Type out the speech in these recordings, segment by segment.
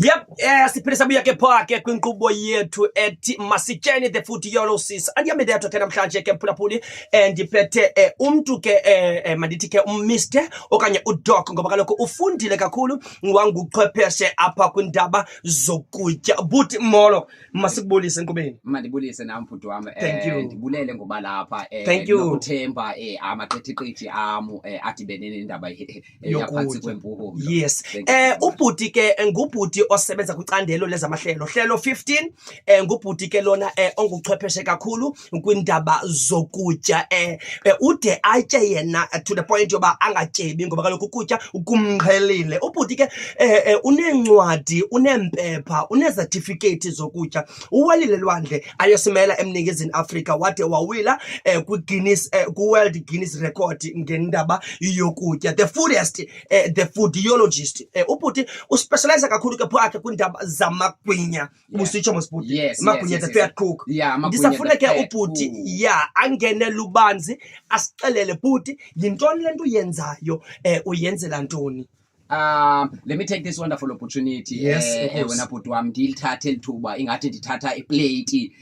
Yep, siphilisa buyake phake kwinkqubo yethu ethi masitsheni the foodolosis. Andiyamedetho thena namhlanje ke mphulaphuli ndiphethe umntu ke mandithi ke ummister okanye udoc ngoba kaloku ufundile kakhulu wanguchwepheshe apha kwindaba zokutya. Buti molo, masikubulise enkqubeni. Mandibulise nam bhuti wam. Thank you. Ndibulele ngoba lapha nokuthemba amaqithiqithi am adibene nendaba yaphantsi kwempuho. Yes. Ubhuti ke ngubhuti osebenza kwicandelo lezamahlelo hlelo 15 ngubhuti ke lona onguchwepheshe kakhulu kwindaba zokutya ude atye yena to the point yoba angatyebi ngoba kaloku ukutya kumqhelile. Ubhuti ke uneencwadi, uneempepha, unecertificate zokutya, uwelile lwandle ayosimela eMningizimu Afrika wade wawila ku-World Guinness Record ngendaba yokutya, the foodist, the foodologist. Ubhuti uspecialize kakhulu ke phakhe kwindaba zamagwinya. Usitsho mosibhuti. Yes, magwinya the fat cook. Ndisafuna ke ubhuti angene lubanzi asixelele bhuti yintoni lento uyenzayo, uyenzela ntoni? Let me take this wonderful opportunity. Wena bhuti wam ndilithathe lithuba ingathi ndithatha iplate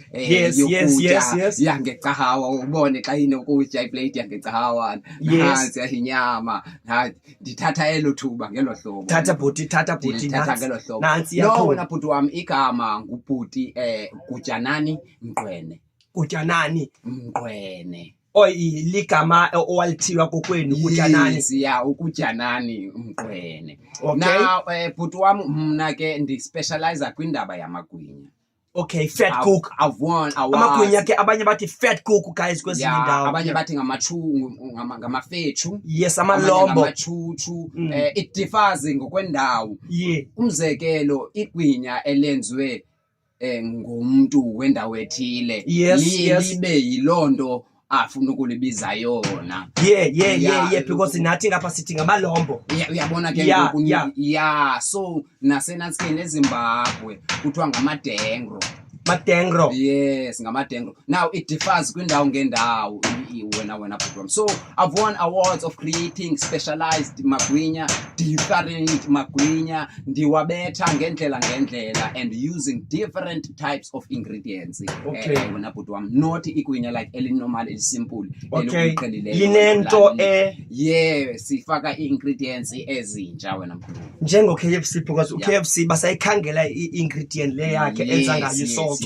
yokutya yangecahawa. Ubone xa inokutya iplate yangecahawa nansi inyama, ndithatha elo thuba ngelo hlobo. Thatha bhuti ngelo hlobo. No, wena bhuti wam igama ngubhuti Gutyanani Mngqwene. Gutyanani Mngqwene. Ligama owalithiywa kokwenu Gutyanani. Yes, uGutyanani Mngqwene. Now bhuti wam mna ke ndispecialize kwindaba yamagwinya. Okay, fat cook. I've won awards. Amagwinya ke abanye bathi fat cook guys kwezinye indawo. Abanye bathi ngamafethu. Yes, amalombo. Ngamachuchu. It differs ngokwendawo. Umzekelo igwinya elenzwe ngomuntu wendawo ethile libe yilonto afuna ukulibiza yona. Because nathi ngapha sithi ngamalombo. Uyabona ke ngoku so nasenansikeni eZimbabwe kuthiwa ngamadengro. Madengro. Yes, ngamadengro. Now it differs kwindawo ngendawo wena program. So I've won awards of creating specialized magwinya, different magwinya, ndiwabetha ngendlela and using different types of ingredients. Okay. Wena program not igwinya like normal is simple. Okay. Yinento sifaka ingredients ezintsha wena program. Njengo KFC because KFC basayikhangela ingredient le yakhe enza ngayo salt.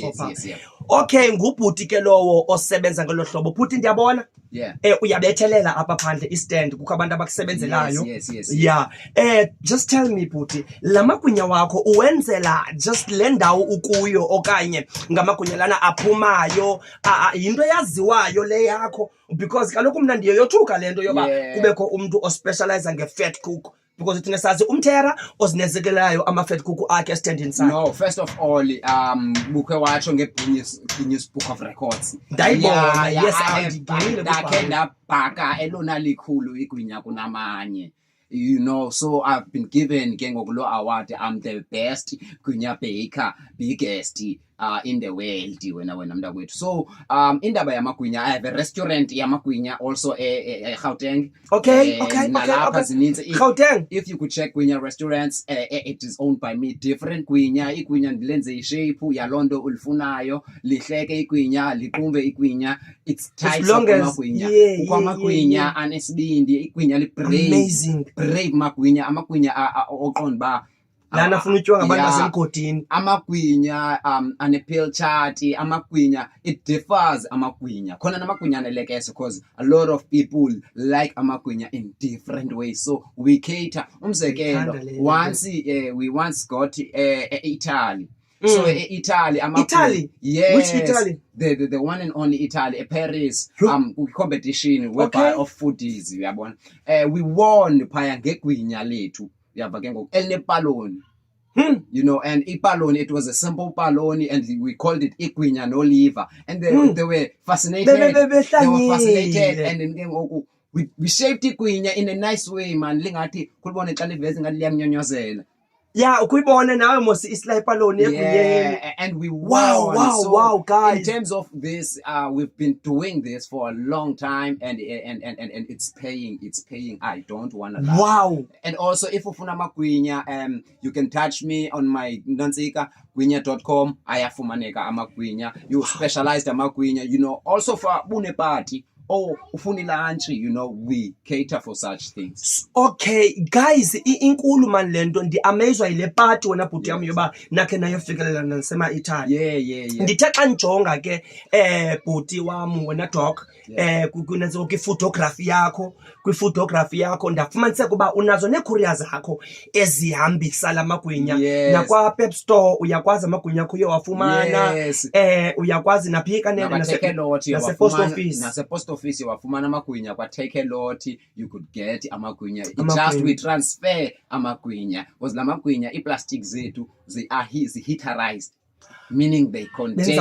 Okay, ngubhuti ke lowo osebenza ngelo hlobo. Bhuti ndiyabona uyabethelela apha phandle istand kukho abantu abakusebenzelayo. Just tell me bhuti, lamagwinya wakho uwenzela just le ndawo ukuyo okanye ngamagwinya lana aphumayo yinto yaziwayo le yakho? Because kaloku mna ndiyothuka lento yoba kubekho umuntu ospecialize nge-fat cook. Because thina sazi umthera ozinezekelayo ama-fat cook akhe stand inside. No, first of all bukhe watsho nge-Guinness Book of Records. Ndayibona. Ndakhe ndabhaka elona likhulu igwinya kunamanye. You know, so I've been given ke ngokulo award. I'm the best gwinya baker, biggest in the world wena mntakwethu. So indaba yamagwinya, I have a restaurant yamagwinya also Gauteng. Okay. Gauteng. If you could check gwinya restaurants, it is owned by me. Different gwinya, igwinya ndilenze ishape yalondo ulifunayo, lihleke igwinya, liqumbe igwinya. It's types of magwinya. Kwamagwinya anesibindi, igwinya brave magwinya, amagwinya oqonda lana funa utyiwa ngabantu basemgodini. Amagwinya ane-pill chart, amagwinya it differs amagwinya. Khona namagwinya anelekese because a lot of people like amagwinya in different ways. So we cater. Umzekelo, we once got Italy. So Italy, Italy? Yes. Which Italy? The one and only Italy, Paris, competition of foodies, uyabona. We won phaya ngegwinya lethu. Yava ke ngoku elinepaloni. You know, and ipaloni, it was a simple paloni and we called it igwinya no liver, and they were fascinated. And then we shaped igwinya in a nice way, man. Lingathi kulibone xa liveze ngathi liyamnyonyozela. Yeah, ukuyibona nawe mos isliper lone egwinyeni. Yeah, and we Wow, won. wow, So wow, guys. in terms of this, we've been doing this for a long time, and it's paying. It's paying. I don't want to lie. Wow. And also, if ufuna amagwinya, you can touch me on my Nantsika gwinya.com. Ayafumaneka amagwinya. You specialized amagwinya. You know, also for bune party. Oh, ufuni lunch, you know, we cater for such things. Okay, guys, inkulu man lento ndi amazed ile party wena bhuti yami yoba nakhe nayo fikelela nasema Italy. Yeah. Ndithe xa njonga ke bhuti wami wena doc kunenza ke photography yakho kwi-photography yakho ndafumanise kuba unazo necourier zakho ezihambisa lamagwinya nakwa Pep Store uyakwazi amagwinya akho uyawafumana uyakwazi naphika nase post office wafumana amagwinya kwa take a lot you could get amagwinya just we transfer amagwinya because lamagwinya iplastic zethu they are heaterized, meaning they contain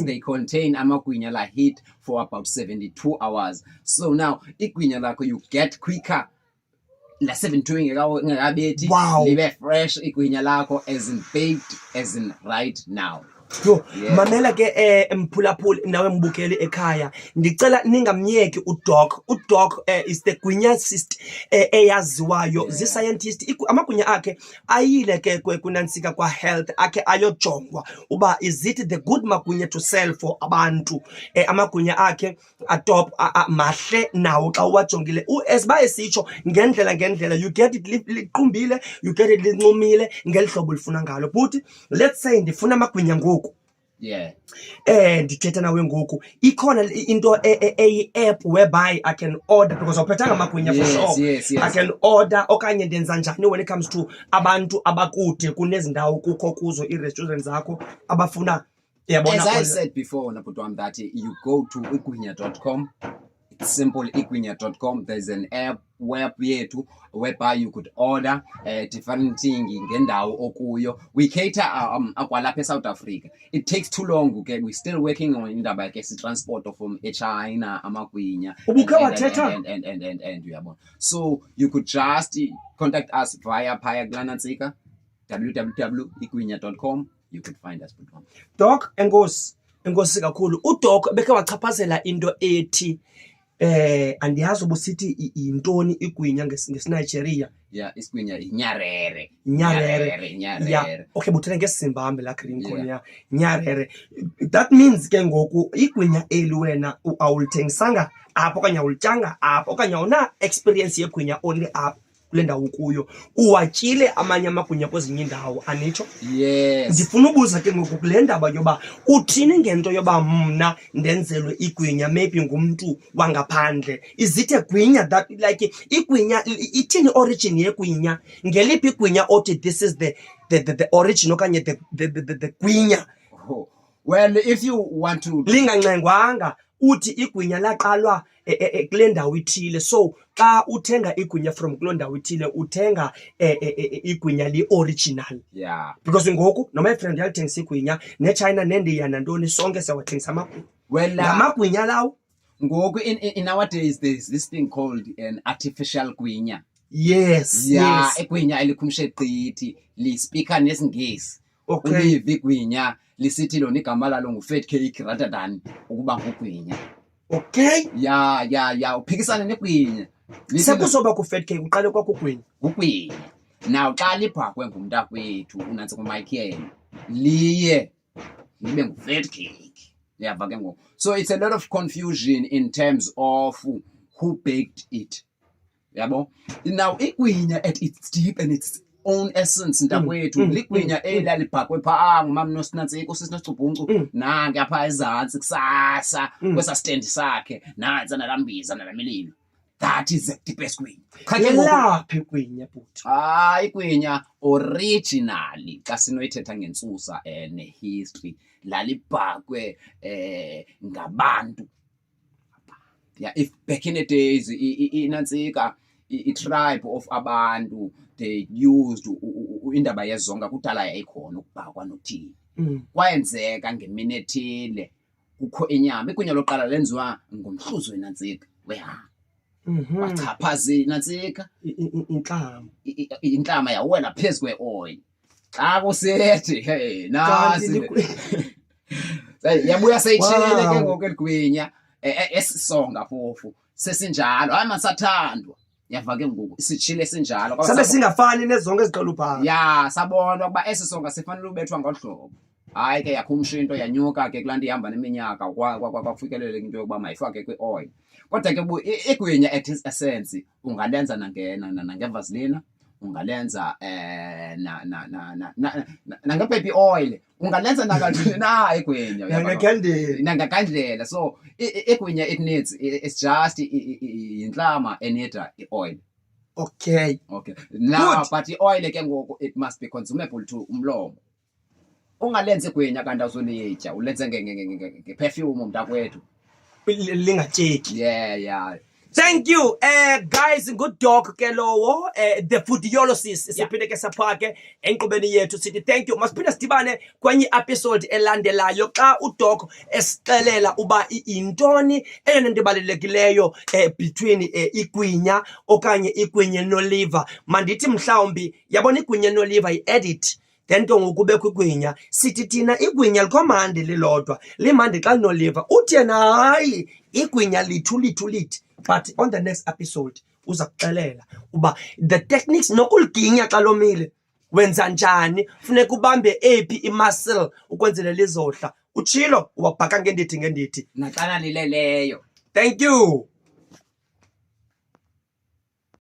they contain amagwinya la heat for about 72 hours. So now igwinya lakho you get quicker la 72 ngakabethi libe fresh igwinya lakho as in baked as in right now. Yo, mamela ke mphulaphuli nawe mbukele ekhaya ndicela ningamnyeki udoc is the gwinyacist eyaziwayo zi-scientist amagwinya akhe ayile ke kunantsika kwa health akhe ayojongwa uba is it the good magwinya to sell for abantu amagwinya akhe atop mahle nawo xa uwajongile esiba esitsho ngendlela you get it liqumbile you get it lincumile ngelihlobo lifuna ngalo but let's say ndifuna amagwinya ngoku ndithetha nawe ngoku ikhona into app whereby I can order because uphethanga amagwinya for sure. Yes. I can order okanye ndenza njani when it comes to abantu abakude kunezindawo kukho kuzo i-restaurants zakho abafuna as I said before that you go to igwinya.com. It's simple, igwinya.com. There's an app yethu whereby you could order different things ngendawo okuyo. We cater akwalapha South Africa. It takes too long, okay? We're still working on indaba ke transport from China amagwinya and uyabona. So you could just contact us via Glanantsika www.igwinya.com. You could find us. Doc, enkosi kakhulu. Udoc beke wachaphazela into ethi andiyazi ubusithi intoni igwinya ngesiNigeria. Isigwinya inyarere. Yeah. Okay, buthele ngesizimbambe la green corner nyarere. That means ke ngoku igwinya eli wena awulithengisanga apho okanye awulityanga apho okanye awuna experience yegwinya only apho kule ndawo kuyo uwatyile amanye amagwinya kwezinye indawo anitsho. Yes. Ndifuna ubuza ke ngoku kule ndaba yoba uthini ngento yoba mna ndenzelwe igwinya maybe ngumntu wangaphandle. Is it a gwinya that like igwinya ithini origin yegwinya ngeliphi igwinya othi this is the origin okanye the gwinya? Well, if you want to lingancengwanga uthi igwinya laqalwa kule ndawo ithile so xa uthenga igwinya from kule ndawo ithile uthenga igwinya li-original because ngoku no my friend yalithengisa igwinya neChina neNdia nantoni sonke siyawathengisa amagwinya. Well, amagwinya lawo ngoku in nowadays there's this thing called an artificial gwinya. Yes. Igwinya elikhumshe qithi lispika nesingesi. Ulive igwinya lisithi lona igama lalo ngu-fat cake rather than ukuba ngugwinya. Okay. Yeah. Uphikisana negwinya. Sekuzoba ku-fat cake uqale kwakugwinya. Ugwinya. Now xa liphakwe ngumntakwethu unantsi kuMichael liye libe ngu-fat cake. Yava ke ngoku. So it's a lot of confusion in terms of who baked it. Yabo? Now igwinya at its deep and its own essence ntakwethu ligwinya elalibhakwe phaa ngumama noSinantsika usisiNocubhuncu nanke apha ezantsi kusasa kwesa stand sakhe nansi nalambiza nalamililo. That is the deepest gwinya. Laphi igwinya bhuti? Igwinya originally xa sinoyithetha ngentsusa nehistory lalibhakwe ngabantu. If back in the days iNantsika i-tribe of abantu they used indaba yezonga kudala yayikhona ukubhakwa nothini. Kwayenzeka ngemini ethile kukho inyama igwinya loqala lenziwa ngomhluzi weNantsika wehanga wachaphazela ntsika inhlama yawela phezu kwe-oil xa kusethi hey nasi yabuya seyitshile ke ngoku eligwinya esisonga phofu sesinjalo hayi masathandwa yava ke ngoku sitshile sinjalo sabe singafani nezonke eziqala uphaa ya sabona ukuba esisonga sifanele ubethwa ngohlobo hayi ke yakho umshinto yanyuka ke kulanto ihamba neminyaka kwakufikelele into yokuba mayifake kwi-oil kodwa ke igwinya at its essence ungalenza nangevaselina ungalenza nange-baby oil ungalenza nakantoni na igwinya nangakandlela so igwinya it needs it's just inhlama enida i-oil okay now good. But i-oil ke ngoku it must be consumable to umlomo ungalenze igwinya kanti awuzolitya ulenze ngeperfume mntakwethu lingatsheki yeah thank you guys good dog ke lowo the foodiologist siphinde ke saphake enkqubeni yethu sithi thank you masiphinde sidibane kwenye episode elandelayo xa udog esixelela uba intoni eyona nto ibalulekileyo between igwinya okanye igwinya noliver mandithi mhlawumbi yabona igwinya noliver yi-edit then ke ngokubekho igwinya sithi thina igwinya likhomandi lilodwa limandi xa linoliver uthi yena hayi igwinya lithi but on the next episode uza kuxelela uba the techniques nokuliginya xa lomile wenza njani funeka ubambe ephi imuscle ukwenzele lizohla utshilo ubabhaka ngendithi naxana lileleyo thank you